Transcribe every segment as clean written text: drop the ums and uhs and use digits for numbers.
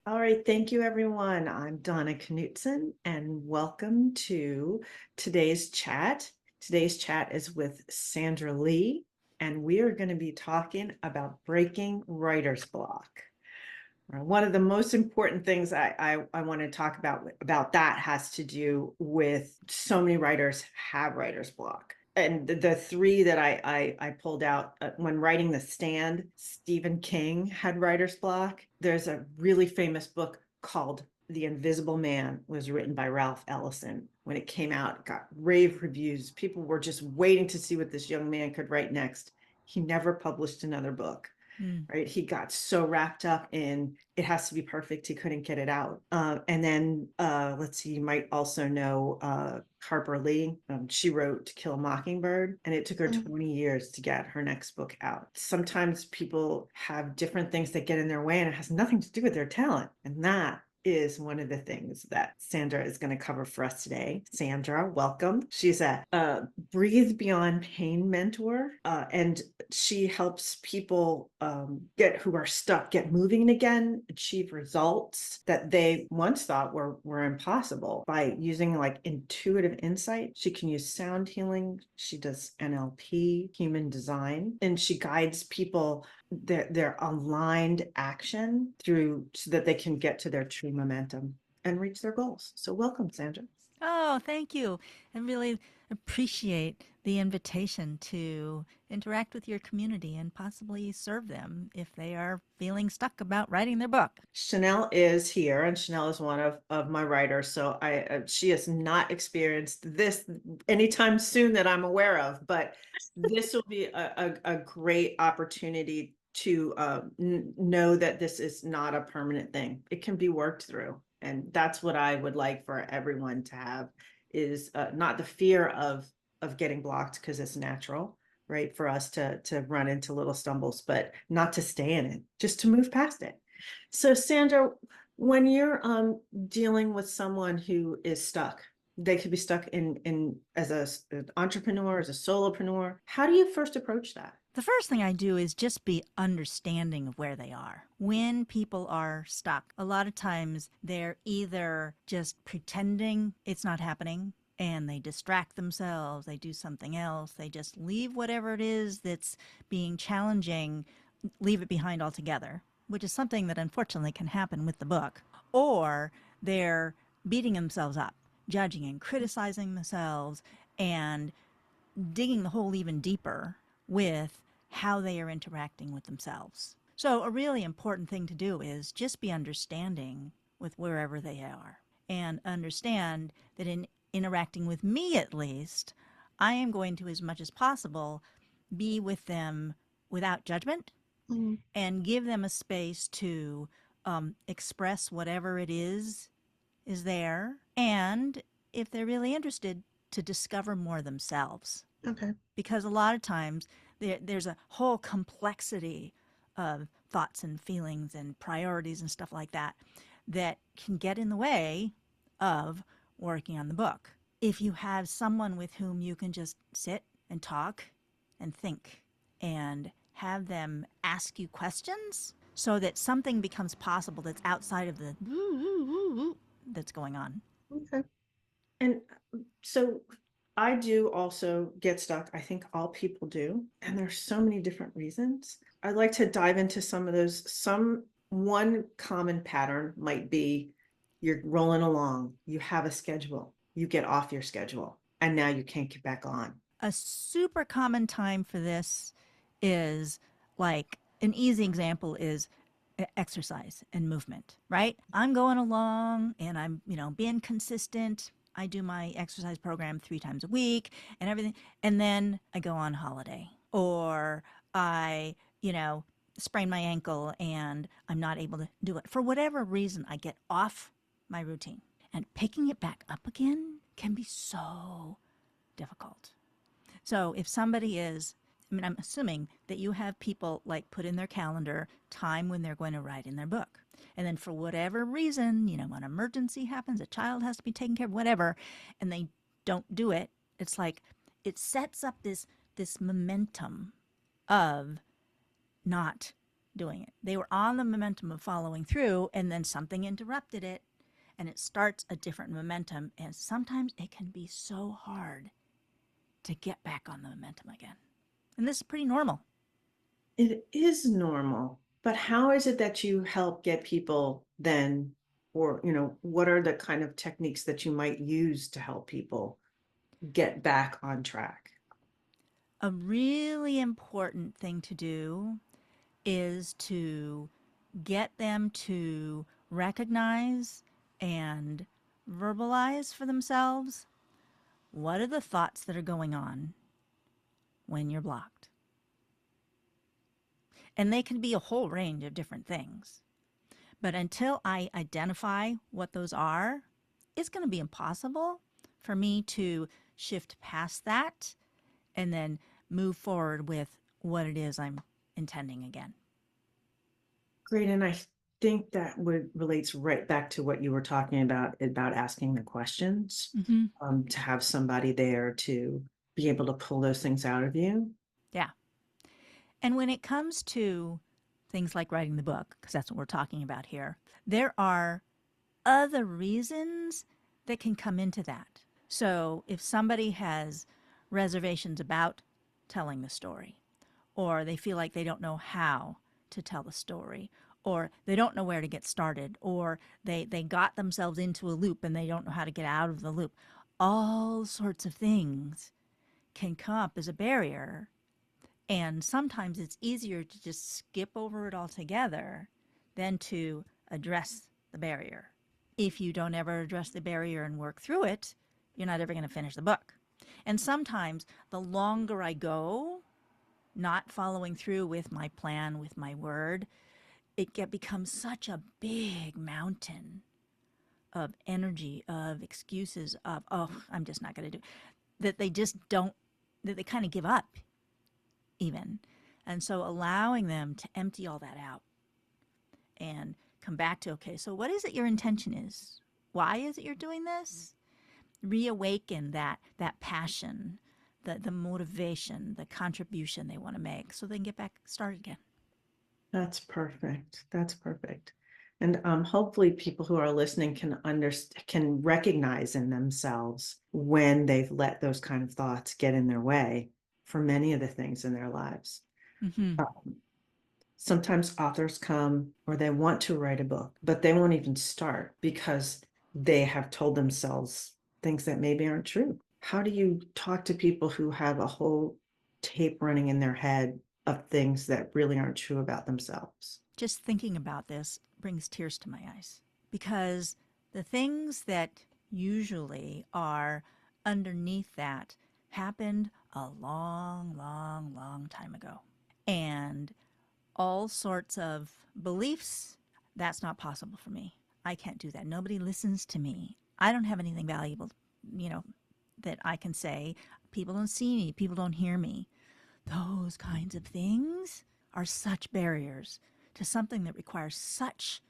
All right, thank you, everyone. I'm Donna Knutson, and welcome to today's chat. Today's chat is with Sandra Lee, and we are going to be talking about breaking writer's block. One of the most important things I want to talk about that has to do with so many writers have writer's block. And the three that I pulled out when writing The Stand, Stephen King had writer's block. There's a really famous book called The Invisible Man, was written by Ralph Ellison. When it came out, it got rave reviews. People were just waiting to see what this young man could write next. He never published another book. Mm. Right, he got so wrapped up in it has to be perfect, he couldn't get it out. And then let's see, you might also know Harper Lee. She wrote To Kill a Mockingbird, and it took her 20 years to get her next book out. Sometimes people have different things that get in their way, and it has nothing to do with their talent, and that is one of the things that Sandra is going to cover for us today. Sandra, welcome. She's a Breathe Beyond Pain mentor, and she helps people who are stuck get moving again, achieve results that they once thought were impossible by using like intuitive insight. She can use sound healing. She does NLP, human design, and she guides people their aligned action through so that they can get to their true momentum and reach their goals. So welcome, Sandra. Oh, thank you. I really appreciate the invitation to interact with your community and possibly serve them if they are feeling stuck about writing their book. Chanel is here, and Chanel is one of my writers. So she has not experienced this anytime soon that I'm aware of, but this will be a great opportunity to know that this is not a permanent thing. It can be worked through, and that's what I would like for everyone to have is not the fear of getting blocked because it's natural, right, for us to run into little stumbles, but not to stay in it, just to move past it. So Sandra, when you're dealing with someone who is stuck, they could be stuck in as an entrepreneur, as a solopreneur. How do you first approach that? The first thing I do is just be understanding of where they are. When people are stuck, a lot of times they're either just pretending it's not happening and they distract themselves, they do something else, they just leave whatever it is that's being challenging, leave it behind altogether, which is something that unfortunately can happen with the book. Or they're beating themselves up, judging and criticizing themselves, and digging the hole even deeper with how they are interacting with themselves. So, a really important thing to do is just be understanding with wherever they are and understand that in interacting with me, at least, I am going to, as much as possible, be with them without judgment Mhm. and give them a space to express whatever it is there. And if they're really interested, to discover more themselves. Okay. Because a lot of times there's a whole complexity of thoughts and feelings and priorities and stuff like that that can get in the way of working on the book. If you have someone with whom you can just sit and talk and think and have them ask you questions so that something becomes possible that's outside of the that's going on. Okay. And so I do also get stuck. I think all people do. And there's so many different reasons. I'd like to dive into some of those. One common pattern might be you're rolling along, you have a schedule, you get off your schedule, and now you can't get back on. A super common time for this is like an easy example is exercise and movement, right? I'm going along and I'm, being consistent. I do my exercise program 3 times a week and everything. And then I go on holiday or I, sprain my ankle and I'm not able to do it. For whatever reason, I get off my routine. And picking it back up again can be so difficult. So if somebody is, I'm assuming that you have people like put in their calendar time when they're going to write in their book. And then for whatever reason, an emergency happens, a child has to be taken care of, whatever, and they don't do it, it's like it sets up this momentum of not doing it. They were on the momentum of following through, and then something interrupted it, and it starts a different momentum. And sometimes it can be so hard to get back on the momentum again. And this is pretty normal. It is normal, but how is it that you help get people then, or, what are the kind of techniques that you might use to help people get back on track? A really important thing to do is to get them to recognize and verbalize for themselves what are the thoughts that are going on when you're blocked. And they can be a whole range of different things. But until I identify what those are, it's going to be impossible for me to shift past that and then move forward with what it is I'm intending again. Great. And I think that relates right back to what you were talking about asking the questions, Mm-hmm. to have somebody there to be able to pull those things out of you. Yeah. And when it comes to things like writing the book, because that's what we're talking about here, there are other reasons that can come into that. So if somebody has reservations about telling the story, or they feel like they don't know how to tell the story, or they don't know where to get started, or they got themselves into a loop and they don't know how to get out of the loop, all sorts of things can come up as a barrier. And sometimes it's easier to just skip over it altogether than to address the barrier. If you don't ever address the barrier and work through it, you're not ever going to finish the book. And sometimes the longer I go, not following through with my plan, with my word, becomes such a big mountain of energy, of excuses, of, oh, I'm just not going to do it, that they just don't, that they kind of give up even. And so allowing them to empty all that out and come back to, okay, so what is it your intention is? Why is it you're doing this? Reawaken that passion, the motivation, the contribution they want to make so they can get back started again. That's perfect. That's perfect. And hopefully people who are listening can recognize in themselves when they've let those kind of thoughts get in their way for many of the things in their lives. Mm-hmm. Um, Sometimes authors come or they want to write a book, but they won't even start because they have told themselves things that maybe aren't true. How do you talk to people who have a whole tape running in their head of things that really aren't true about themselves? Just thinking about this brings tears to my eyes because the things that usually are underneath that happened a long, long, long time ago. And all sorts of beliefs, that's not possible for me. I can't do that. Nobody listens to me. I don't have anything valuable, you know, that I can say. People don't see me. People don't hear me. Those kinds of things are such barriers to something that requires such,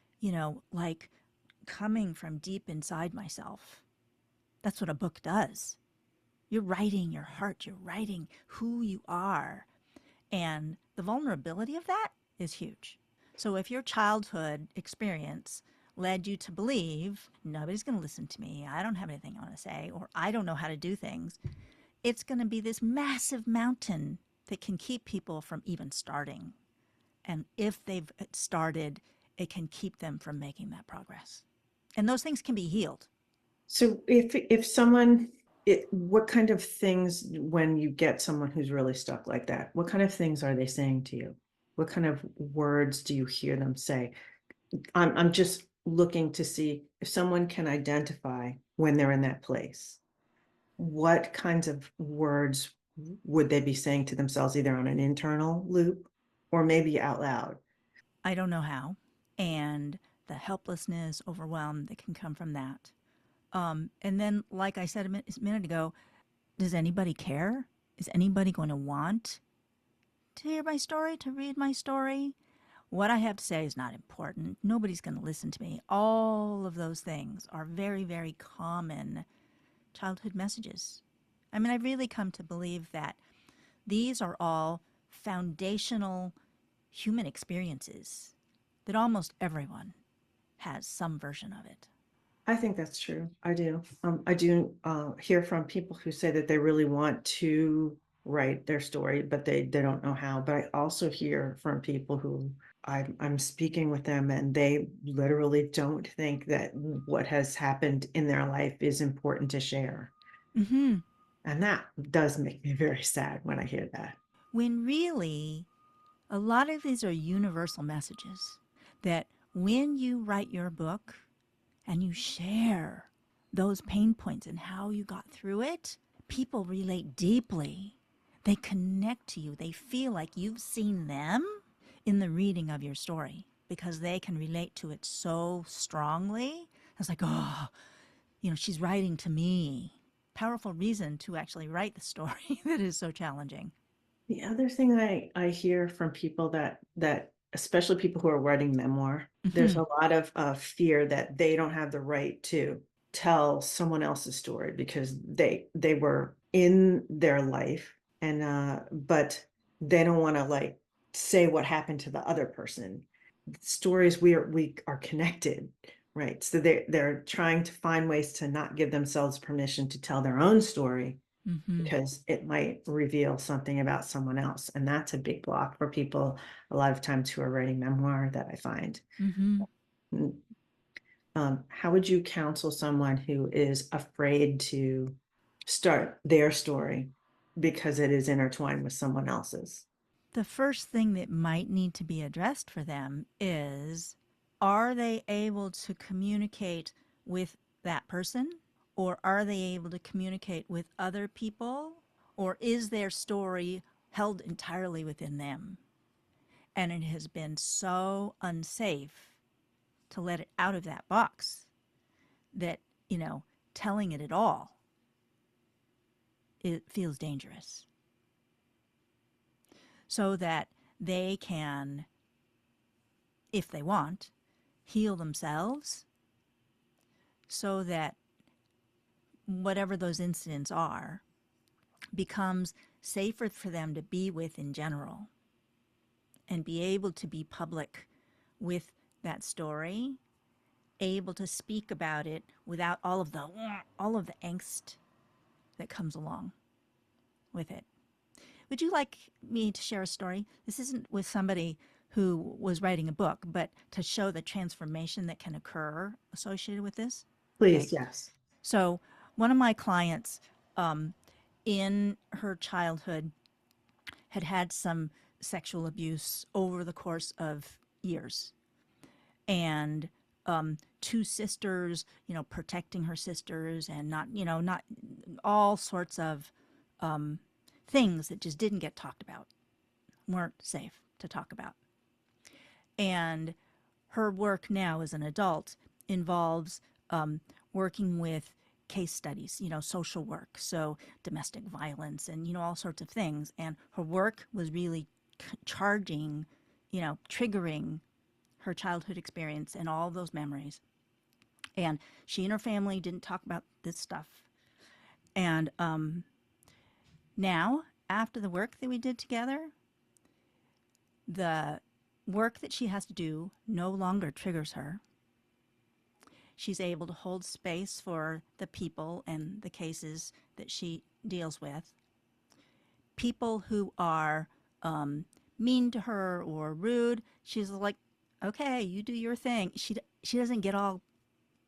like coming from deep inside myself. That's what a book does. You're writing your heart, you're writing who you are. And the vulnerability of that is huge. So if your childhood experience led you to believe nobody's going to listen to me, I don't have anything I want to say, or I don't know how to do things, it's going to be this massive mountain that can keep people from even starting. And if they've started, it can keep them from making that progress. And those things can be healed. So if someone, what kind of things, when you get someone who's really stuck like that, what kind of things are they saying to you? What kind of words do you hear them say? I'm just looking to see if someone can identify when they're in that place. What kinds of words would they be saying to themselves, either on an internal loop or maybe out loud? I don't know how. And the helplessness, overwhelm that can come from that. And then, like I said a minute ago, does anybody care? Is anybody going to want to hear my story, to read my story? What I have to say is not important. Nobody's going to listen to me. All of those things are very, very common childhood messages. I mean, I've really come to believe that these are all foundational human experiences, that almost everyone has some version of it. I think that's true. I do. I do hear from people who say that they really want to write their story, but they don't know how. But I also hear from people who I'm speaking with them, and they literally don't think that what has happened in their life is important to share. Mm-hmm. And that does make me very sad when I hear that. When really, a lot of these are universal messages that when you write your book and you share those pain points and how you got through it, people relate deeply. They connect to you. They feel like you've seen them in the reading of your story because they can relate to it so strongly. It's like, oh, she's writing to me. Powerful reason to actually write the story that is so challenging. The other thing I hear from people that especially people who are writing memoir, there's Mm-hmm. a lot of fear that they don't have the right to tell someone else's story because they were in their life, and but they don't want to like say what happened to the other person. Stories we are connected, right? So they're trying to find ways to not give themselves permission to tell their own story Mm-hmm. because it might reveal something about someone else. And that's a big block for people a lot of times who are writing memoir that I find. Mm-hmm. Mm, how would you counsel someone who is afraid to start their story because it is intertwined with someone else's? The first thing that might need to be addressed for them is, are they able to communicate with that person? Or are they able to communicate with other people? Or is their story held entirely within them? And it has been so unsafe to let it out of that box that, telling it at all, it feels dangerous. So that they can, if they want, heal themselves so that whatever those incidents are becomes safer for them to be with in general and be able to be public with that story, able to speak about it without all of the angst that comes along with it. Would you like me to share a story? This isn't with somebody who was writing a book, but to show the transformation that can occur associated with this. Okay. Please, yes. So, one of my clients, um, in her childhood, had had some sexual abuse over the course of years. And two sisters, protecting her sisters and not all sorts of things that just didn't get talked about, weren't safe to talk about. And her work now as an adult involves working with case studies, social work, so domestic violence and, all sorts of things. And her work was really charging, triggering her childhood experience and all those memories. And she and her family didn't talk about this stuff. And now, after the work that we did together, the work that she has to do no longer triggers her. She's able to hold space for the people and the cases that she deals with. People who are mean to her or rude, she's like, okay, you do your thing. She doesn't get all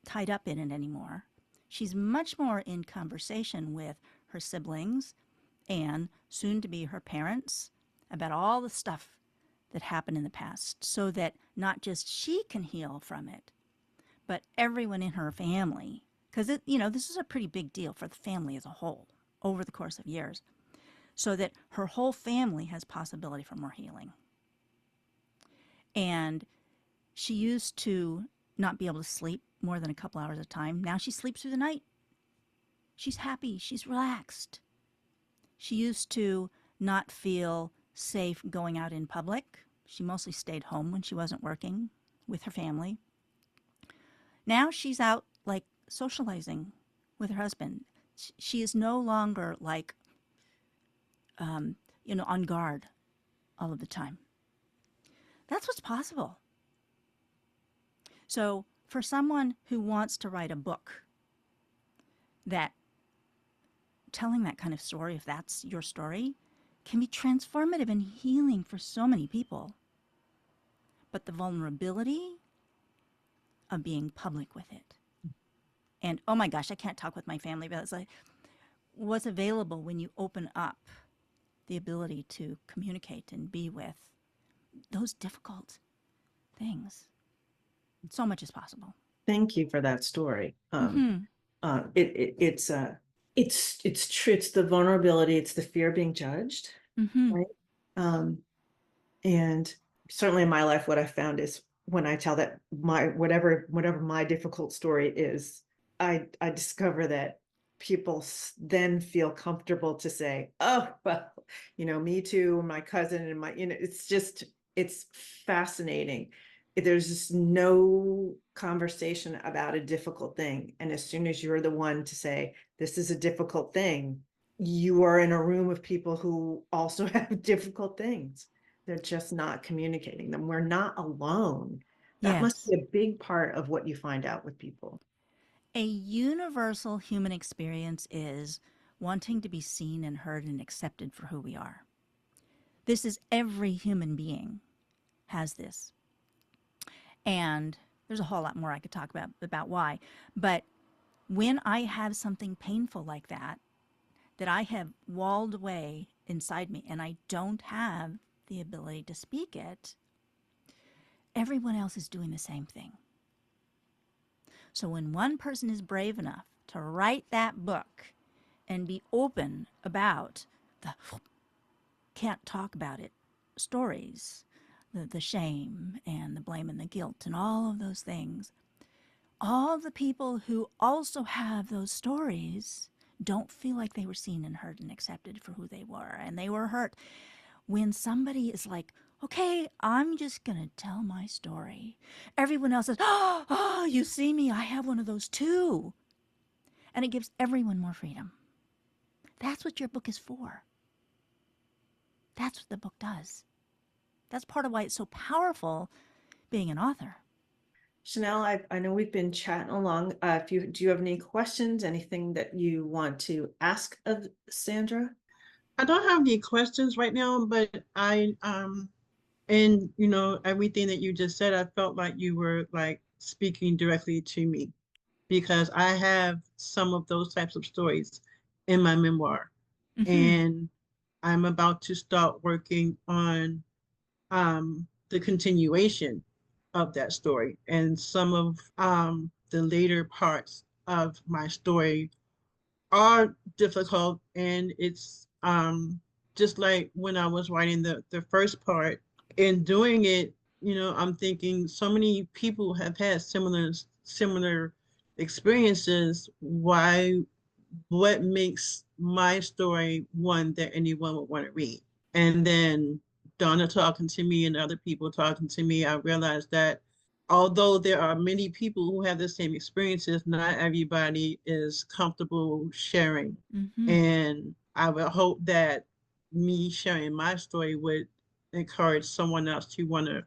tied up in it anymore. She's much more in conversation with her siblings and soon to be her parents about all the stuff that happened in the past so that not just she can heal from it, but everyone in her family. Because, this is a pretty big deal for the family as a whole over the course of years. So that her whole family has possibility for more healing. And she used to not be able to sleep more than a couple hours at a time. Now she sleeps through the night. She's happy. She's relaxed. She used to not feel safe going out in public. She mostly stayed home when she wasn't working with her family. Now she's out like socializing with her husband. She is no longer like, on guard all of the time. That's what's possible. So, for someone who wants to write a book, that telling that kind of story, if that's your story, can be transformative and healing for so many people. But the vulnerability of being public with it. And oh my gosh, I can't talk with my family, but it's like what's available when you open up the ability to communicate and be with those difficult things. So much is possible. Thank you for that story. Mm-hmm. It's true. It's the vulnerability. It's the fear of being judged, Mm-hmm. right? Um, and certainly in my life, what I found is when I tell that my whatever my difficult story is, I discover that people then feel comfortable to say, oh, well, me too, my cousin and my, it's fascinating. There's just no conversation about a difficult thing. And as soon as you're the one to say, this is a difficult thing, you are in a room of people who also have difficult things. They're just not communicating them. We're not alone. That must Yes. be a big part of what you find out with people. A universal human experience is wanting to be seen and heard and accepted for who we are. This is every human being has this. And there's a whole lot more I could talk about why. But when I have something painful like that, that I have walled away inside me and I don't have the ability to speak it, everyone else is doing the same thing. So when one person is brave enough to write that book and be open about the can't talk about it stories, the shame and the blame and the guilt and all of those things, all the people who also have those stories don't feel like they were seen and heard and accepted for who they were, and they were hurt. When somebody is like, okay, I'm just going to tell my story, everyone else says, oh, you see me, I have one of those too. And it gives everyone more freedom. That's what your book is for. That's what the book does. That's part of why it's so powerful being an author. Chanel, I know we've been chatting along. Do you have any questions, anything that you want to ask of Sandra? I don't have any questions right now, but and everything that you just said, I felt like you were like speaking directly to me because I have some of those types of stories in my memoir, Mm-hmm. and I'm about to start working on the continuation of that story, and some of the later parts of my story are difficult, and it's just like when I was writing the first part. In doing it, I'm thinking so many people have had similar experiences. What makes my story one that anyone would want to read? And then Donna talking to me and other people talking to me, I realized that although there are many people who have the same experiences, not everybody is comfortable sharing. Mm-hmm. And I would hope that me sharing my story would encourage someone else to want to,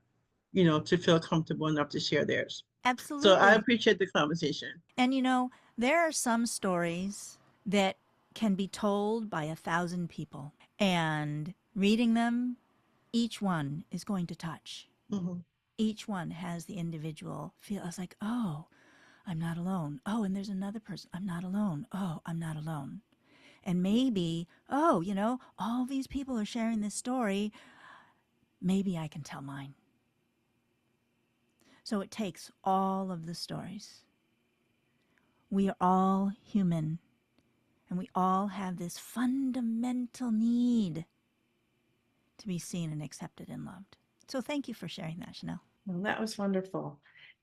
to feel comfortable enough to share theirs. So I Absolutely. appreciate the conversation. And there are some stories that can be told by 1,000 people. And reading them, each one is going to touch. Mm-hmm. Each one has the individual feel. I was like, oh, I'm not alone. Oh, and there's another person. I'm not alone. Oh, I'm not alone. And maybe, oh, all these people are sharing this story. Maybe I can tell mine. So it takes all of the stories. We are all human, and we all have this fundamental need to be seen and accepted and loved. So thank you for sharing that, Chanel. Well, that was wonderful.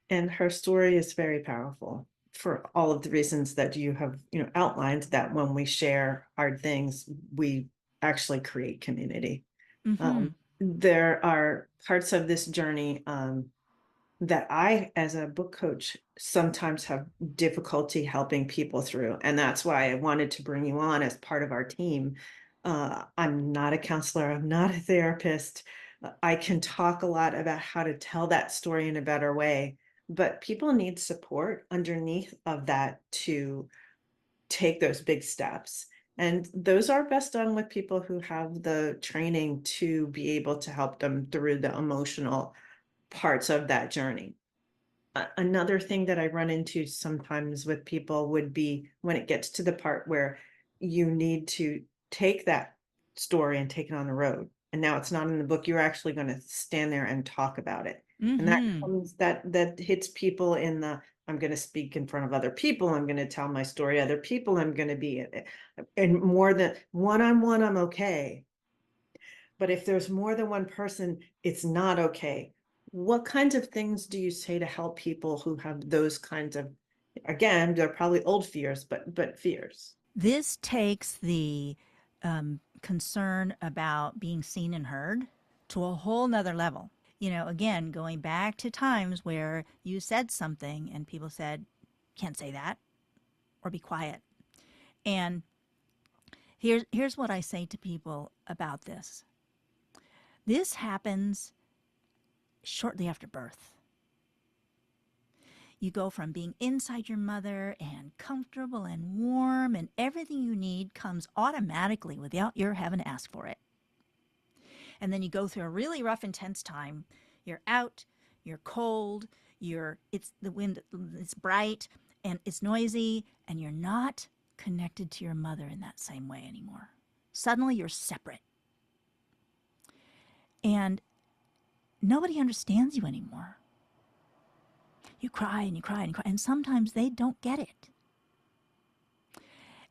And her story is very powerful for all of the reasons that you have, outlined, that when we share hard things, we actually create community. Mm-hmm. There are parts of this journey that I, as a book coach, sometimes have difficulty helping people through. And that's why I wanted to bring you on as part of our team. I'm not a counselor, I'm not a therapist, I can talk a lot about how to tell that story in a better way, but people need support underneath of that to take those big steps. And those are best done with people who have the training to be able to help them through the emotional parts of that journey. Another thing that I run into sometimes with people would be when it gets to the part where you need to take that story and take it on the road. And now it's not in the book. You're actually going to stand there and talk about it. And that Mm-hmm. comes that hits people in the I'm going to speak in front of other people. I'm going to tell my story. Other people, I'm going to be and more than one-on-one, I'm okay. But if there's more than one person, it's not okay. What kinds of things do you say to help people who have those kinds of, again, they're probably old fears, but fears? This takes the concern about being seen and heard to a whole nother level. You know, again, going back to times where you said something and people said, can't say that, or be quiet. And here's what I say to people about this. This happens shortly after birth. You go from being inside your mother and comfortable and warm, and everything you need comes automatically without your having to ask for it. And then you go through a really rough, intense time. You're out, you're cold, it's the wind, it's bright and it's noisy, and you're not connected to your mother in that same way anymore. Suddenly you're separate. And nobody understands you anymore. You cry and you cry and you cry, and sometimes they don't get it.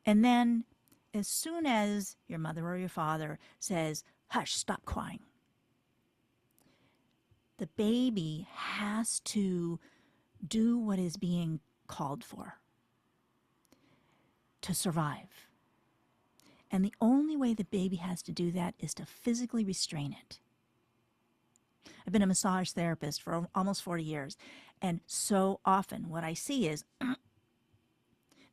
And then, as soon as your mother or your father says, hush, stop crying, the baby has to do what is being called for to survive. And the only way the baby has to do that is to physically restrain it. I've been a massage therapist for almost 40 years. And so often what I see is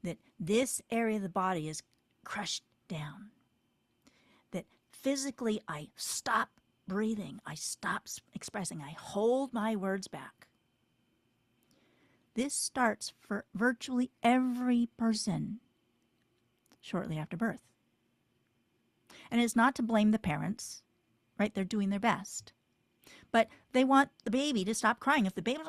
that this area of the body is crushed down. That physically I stop breathing, I stop expressing, I hold my words back. This starts for virtually every person shortly after birth. And it's not to blame the parents, right? They're doing their best. But they want the baby to stop crying. If the baby's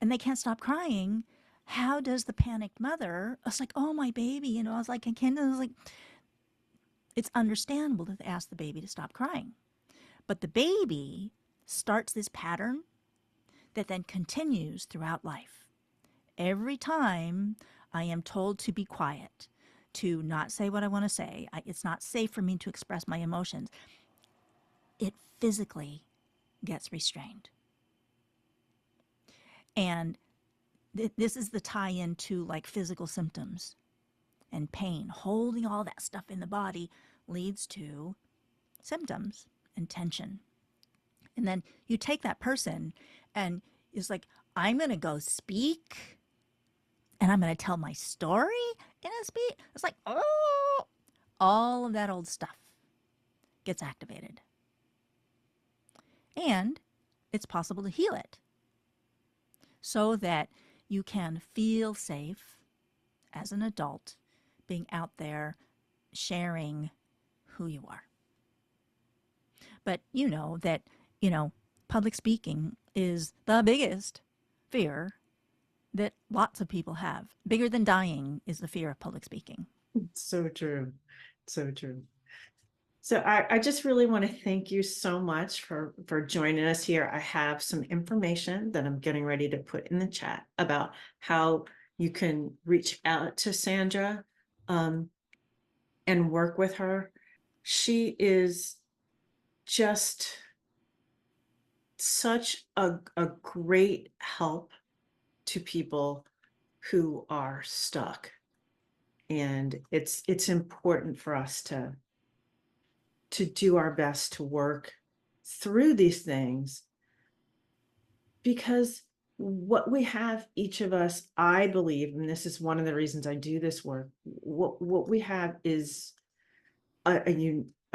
and they can't stop crying, how does the panicked mother? It's like, oh, my baby, you know. I was like, it's understandable to ask the baby to stop crying, but the baby starts this pattern that then continues throughout life. Every time I am told to be quiet, to not say what I want to say, it's not safe for me to express my emotions, it physically gets restrained. And this is the tie-in to like physical symptoms and pain. Holding all that stuff in the body leads to symptoms and tension. And then you take that person and it's like, I'm going to go speak and I'm going to tell my story in a speech. It's like, oh, all of that old stuff gets activated. And it's possible to heal it so that you can feel safe as an adult being out there sharing who you are. But you know that, public speaking is the biggest fear that lots of people have. Bigger than dying is the fear of public speaking. So true. So true. So I just really want to thank you so much for joining us here. I have some information that I'm getting ready to put in the chat about how you can reach out to Sandra and work with her. She is just such a great help to people who are stuck. And it's important for us to do our best to work through these things, because what we have, each of us, I believe, and this is one of the reasons I do this work, what we have is a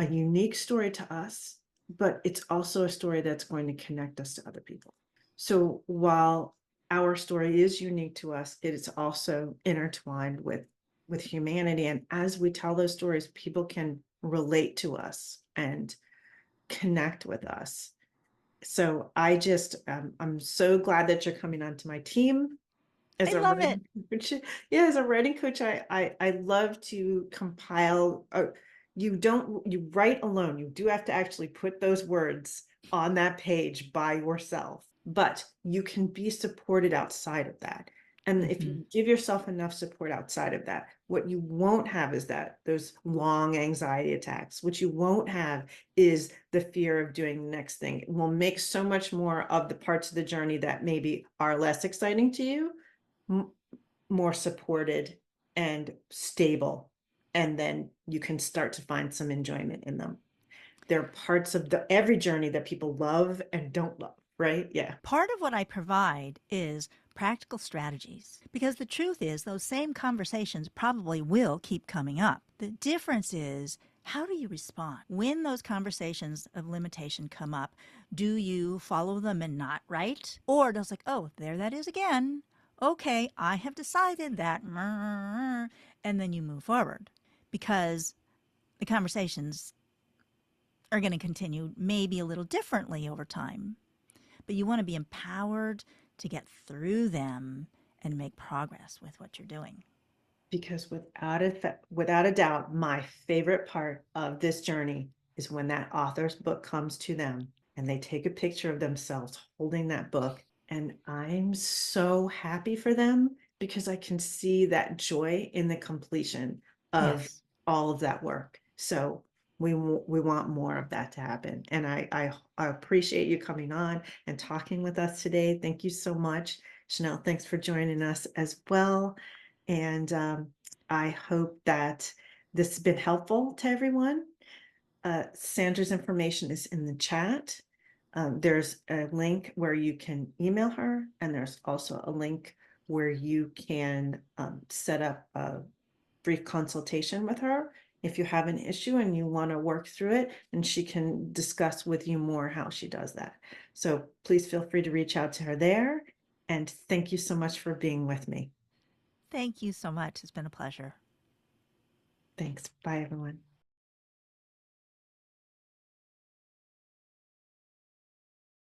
unique story to us, but it's also a story that's going to connect us to other people. So while our story is unique to us, it is also intertwined with humanity. And as we tell those stories, people can relate to us and connect with us. So I'm so glad that you're coming onto my team as I a love it. writing coach. Yeah, as a writing coach, I love to compile. You write alone. You do have to actually put those words on that page by yourself, but you can be supported outside of that. And if Hmm. you give yourself enough support outside of that, what you won't have is that those long anxiety attacks. What you won't have is the fear of doing the next thing. It will make so much more of the parts of the journey that maybe are less exciting to you more supported and stable. And then you can start to find some enjoyment in them. There are parts of every journey that people love and don't love, right? Yeah. Part of what I provide is practical strategies because the truth is, those same conversations probably will keep coming up. The difference is, how do you respond when those conversations of limitation come up? Do you follow them and not write? Or does like, oh, there that is again. Okay, I have decided that. And then you move forward because the conversations are going to continue maybe a little differently over time. But you want to be empowered to get through them and make progress with what you're doing. Because without a doubt, my favorite part of this journey is when that author's book comes to them and they take a picture of themselves holding that book. And I'm so happy for them because I can see that joy in the completion of Yes. all of that work. So we want more of that to happen. And I appreciate you coming on and talking with us today. Thank you so much. Chanel, thanks for joining us as well. And I hope that this has been helpful to everyone. Sandra's information is in the chat. There's a link where you can email her, and there's also a link where you can set up a brief consultation with her if you have an issue and you want to work through it, and she can discuss with you more how she does that. So please feel free to reach out to her there. And thank you so much for being with me. Thank you so much. It's been a pleasure. Thanks. Bye, everyone.